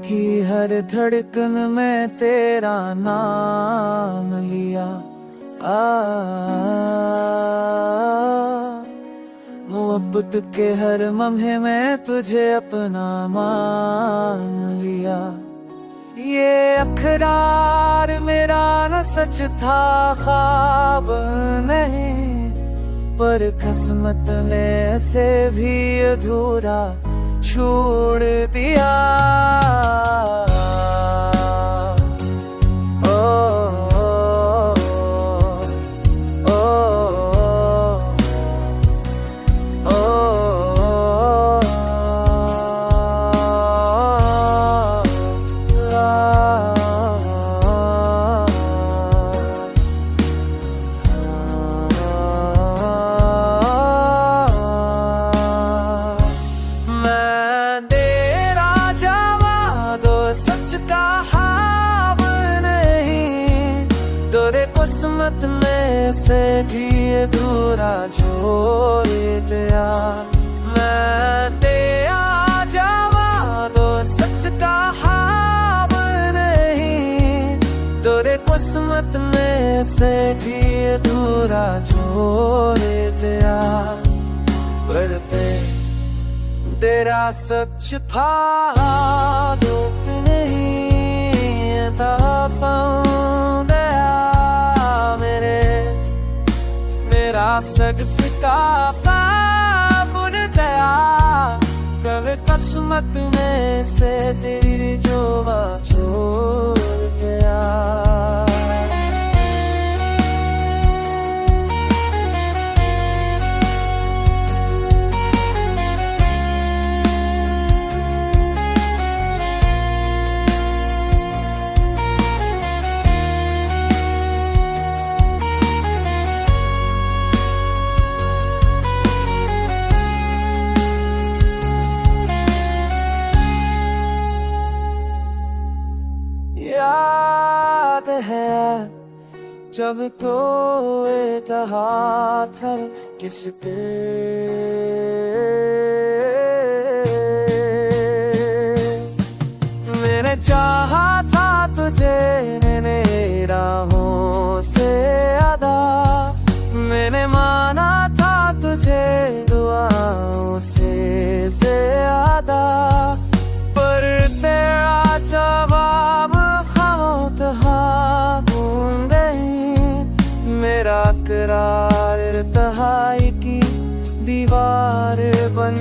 की हर धड़कन में तेरा नाम लिया। मोहब्बत के हर लम्हे में तुझे अपना मान लिया। ये अखरार मेरा न सच था, ख्वाब नहीं, पर किस्मत ने ऐसे भी अधूरा छोड़ दिया। सच का ख्वाब नहीं, तेरे किस्मत में से भी अधूरा छोड़ दिया। मैं तेरा जावा तो सच का ख्वाब नहीं, तेरे किस्मत में से भी अधूरा छोड़ दिया। पर तेरा सच छुपा दो नहीं था, found मेरा सग सिका सा बुन गया। कभी किस्मत में से तेरी जोवा छोड़ गया। याद है जब कोई हाथ किसके, मैंने चाहा था तुझे मैंने राहों से अदा, मैंने माना था तुझे दुआओं से ज्यादा। पर तेरा जवाब मेरा करार तहाई की दीवार बन